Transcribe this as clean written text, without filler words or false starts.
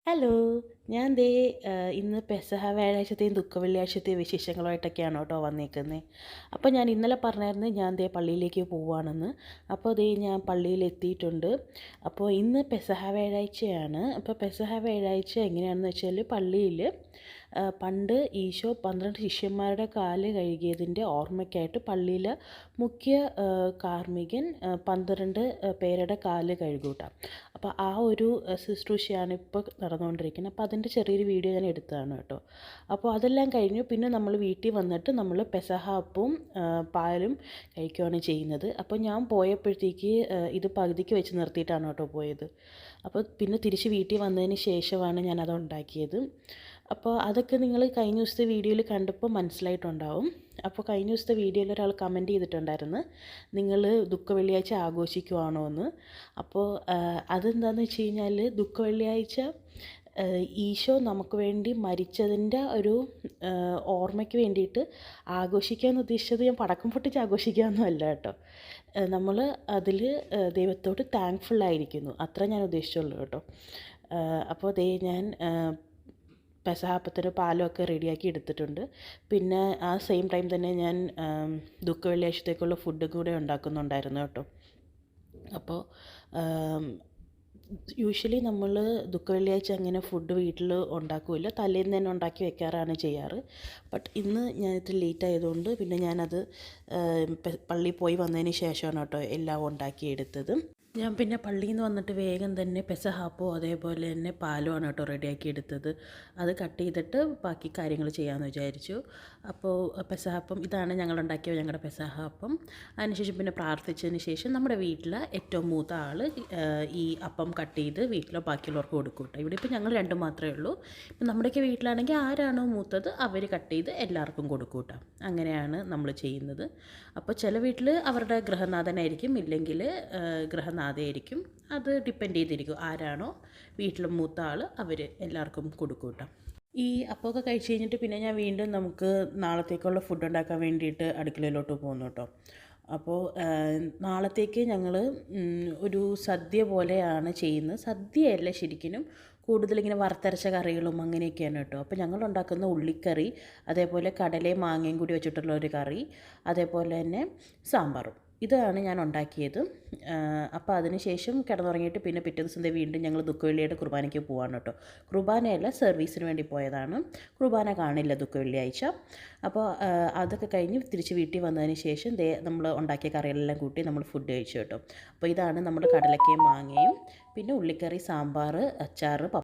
Hello! ഞാൻ ദേ ഇന്ന് പെസഹ വ്യാഴാഴ്ചത്തെയും ദുഃഖ വെള്ളിയാഴ്ചത്തെയും വിശേഷങ്ങളുമായിട്ടൊക്കെയാണ് കേട്ടോ വന്നേക്കുന്നത്. അപ്പോൾ ഞാൻ ഇന്നലെ പറഞ്ഞായിരുന്നു ഞാൻ ദേ പള്ളിയിലേക്ക് പോവുകയാണെന്ന്. അപ്പോൾ ദേ ഞാൻ പള്ളിയിലെത്തിയിട്ടുണ്ട്. അപ്പോൾ ഇന്ന് പെസഹ വ്യാഴാഴ്ചയാണ്. അപ്പോൾ പെസഹ വ്യാഴാഴ്ച എങ്ങനെയാണെന്ന് വെച്ചാൽ പള്ളിയിൽ പണ്ട് ഈശോ 12 ശിഷ്യന്മാരുടെ കാല് കഴുകിയതിൻ്റെ ഓർമ്മയ്ക്കായിട്ട് പള്ളിയിലെ മുഖ്യ കാർമ്മികൻ 12 പേരുടെ കാല് കഴുകൂട്ടാ. അപ്പോൾ ആ ഒരു ശുശ്രൂഷയാണ് ഇപ്പോൾ നടന്നുകൊണ്ടിരിക്കുന്നത്. അപ്പോൾ അതിൻ്റെ ചെറിയൊരു വീഡിയോ ഞാൻ എടുത്തതാണ് കേട്ടോ. അപ്പോൾ അതെല്ലാം കഴിഞ്ഞു. പിന്നെ നമ്മൾ വീട്ടിൽ വന്നിട്ട് നമ്മൾ പെസഹ അപ്പവും പാലും കഴിക്കുകയാണ് ചെയ്യുന്നത്. അപ്പോൾ ഞാൻ പോയപ്പോഴത്തേക്ക് ഇത് പകുതിക്ക് വെച്ച് നിർത്തിയിട്ടാണ് കേട്ടോ പോയത്. അപ്പോൾ പിന്നെ തിരിച്ച് വീട്ടിൽ വന്നതിന് ശേഷമാണ് ഞാനത് ഉണ്ടാക്കിയത്. അപ്പോൾ അതൊക്കെ നിങ്ങൾ കഴിഞ്ഞ ദിവസത്തെ വീഡിയോയിൽ കണ്ടപ്പോൾ മനസ്സിലായിട്ടുണ്ടാവും. അപ്പോൾ കഴിഞ്ഞ ദിവസത്തെ വീഡിയോയിൽ ഒരാൾ കമൻറ്റ് ചെയ്തിട്ടുണ്ടായിരുന്നു, നിങ്ങൾ ദുഃഖ വെള്ളിയാഴ്ച ആഘോഷിക്കുവാണോ എന്ന്. അപ്പോൾ അതെന്താണെന്ന് വെച്ച് കഴിഞ്ഞാൽ ദുഃഖ വെള്ളിയാഴ്ച ഈശോ നമുക്ക് വേണ്ടി മരിച്ചതിൻ്റെ ഒരു ഓർമ്മയ്ക്ക് വേണ്ടിയിട്ട് ആഘോഷിക്കാമെന്ന് ഉദ്ദേശിച്ചത് ഞാൻ പടക്കം പൊട്ടിച്ച് ആഘോഷിക്കാമെന്നും അല്ല കേട്ടോ. നമ്മൾ അതിൽ ദൈവത്തോട് താങ്ക്ഫുള്ളായിരിക്കുന്നു, അത്ര ഞാൻ ഉദ്ദേശിച്ചുള്ളൂ കേട്ടോ. അപ്പോൾ ദേ ഞാൻ പെസഹ അപ്പത്തിന് പാലുമൊക്കെ റെഡിയാക്കി എടുത്തിട്ടുണ്ട്. പിന്നെ ആ സെയിം ടൈം തന്നെ ഞാൻ ദുഃഖ വെള്ളിയാഴ്ചത്തേക്കുള്ള ഫുഡും കൂടെ ഉണ്ടാക്കുന്നുണ്ടായിരുന്നു കേട്ടോ. അപ്പോൾ യൂഷ്വലി നമ്മൾ ദുഃഖ വെള്ളിയാഴ്ച അങ്ങനെ ഫുഡ് വീട്ടിൽ ഉണ്ടാക്കില്ല, തലേന്ന് തന്നെ ഉണ്ടാക്കി വെക്കാറാണ് ചെയ്യാറ്. ബട്ട് ഇന്ന് ഞാൻ ഇത്തിരി ലേറ്റ് ആയതുകൊണ്ട് പിന്നെ ഞാനത് പള്ളിയിൽ പോയി വന്നതിന് ശേഷമാണ് കേട്ടോ എല്ലാം ഉണ്ടാക്കിയെടുത്തത്. ഞാൻ പിന്നെ പള്ളിയിൽ നിന്ന് വന്നിട്ട് വേഗം തന്നെ പെസഹ അപ്പവും അതേപോലെ തന്നെ പാലുമാണ് കേട്ടോ റെഡിയാക്കി എടുത്തത്. അത് കട്ട് ചെയ്തിട്ട് ബാക്കി കാര്യങ്ങൾ ചെയ്യാമെന്ന് വിചാരിച്ചു. അപ്പോൾ പെസഹ അപ്പം ഇതാണ് ഞങ്ങളുണ്ടാക്കിയ ഞങ്ങളുടെ പെസഹ അപ്പം. അതിനുശേഷം പിന്നെ പ്രാർത്ഥിച്ചതിന് ശേഷം നമ്മുടെ വീട്ടിലെ ഏറ്റവും മൂത്ത ആൾ ഈ അപ്പം കട്ട് ചെയ്ത് വീട്ടിലോ ബാക്കിയുള്ളവർക്ക് കൊടുക്കും കേട്ടോ. ഇവിടെ ഇപ്പോൾ ഞങ്ങൾ രണ്ടും മാത്രമേ ഉള്ളൂ. ഇപ്പം നമ്മുടെയൊക്കെ വീട്ടിലാണെങ്കിൽ ആരാണോ മൂത്തത് അവർ കട്ട് ചെയ്ത് എല്ലാവർക്കും കൊടുക്കും കേട്ടോ. അങ്ങനെയാണ് നമ്മൾ ചെയ്യുന്നത്. അപ്പോൾ ചില വീട്ടിൽ അവരുടെ ഗൃഹനാഥനായിരിക്കും, ഇല്ലെങ്കിൽ ഗൃഹനാഥയായിരിക്കും. അത് ഡിപ്പെൻഡ് ചെയ്തിരിക്കും, ആരാണോ വീട്ടിൽ മൂത്ത ആൾ അവർ എല്ലാവർക്കും കൊടുക്കും കേട്ടോ. ഈ അപ്പമൊക്കെ കഴിച്ച് കഴിഞ്ഞിട്ട് പിന്നെ ഞാൻ വീണ്ടും നമുക്ക് നാളത്തേക്കുള്ള ഫുഡ് ഉണ്ടാക്കാൻ വേണ്ടിയിട്ട് അടുക്കളയിലോട്ട് പോകുന്നു കേട്ടോ. അപ്പോൾ നാളത്തേക്ക് ഞങ്ങൾ ഒരു സദ്യ പോലെയാണ് ചെയ്യുന്നത്. സദ്യയല്ല ശരിക്കും, കൂടുതലിങ്ങനെ വറുത്തരച്ച കറികളും അങ്ങനെയൊക്കെയാണ് കേട്ടോ. അപ്പോൾ ഞങ്ങൾ ഉണ്ടാക്കുന്ന ഉള്ളിക്കറി, അതേപോലെ കടലയും മാങ്ങയും കൂടി വെച്ചിട്ടുള്ള ഒരു കറി, അതേപോലെ തന്നെ സാമ്പാറും, ഇതാണ് ഞാൻ ഉണ്ടാക്കിയത്. അപ്പോൾ അതിന് ശേഷം കിടന്നുറങ്ങിയിട്ട് പിന്നെ പിറ്റേ ദിവസം വീണ്ടും ഞങ്ങൾ ദുഃഖവെള്ളിയായിട്ട് കുർബാനയ്ക്ക് പോവാണ് കേട്ടോ. കുർബാനയല്ല, സർവീസിന് വേണ്ടി പോയതാണ്. കുർബാന കാണില്ല ദുഃഖ വെള്ളിയാഴ്ച. അപ്പോൾ അതൊക്കെ കഴിഞ്ഞ് തിരിച്ച് വീട്ടിൽ വന്നതിന് ശേഷം നമ്മൾ ഉണ്ടാക്കിയ കറികളെല്ലാം കൂട്ടി നമ്മൾ ഫുഡ് കഴിച്ചു കേട്ടോ. അപ്പോൾ ഇതാണ് നമ്മുടെ കടലക്കയും മാങ്ങയും, പിന്നെ ഉള്ളിക്കറി, സാമ്പാർ, അച്ചാർ,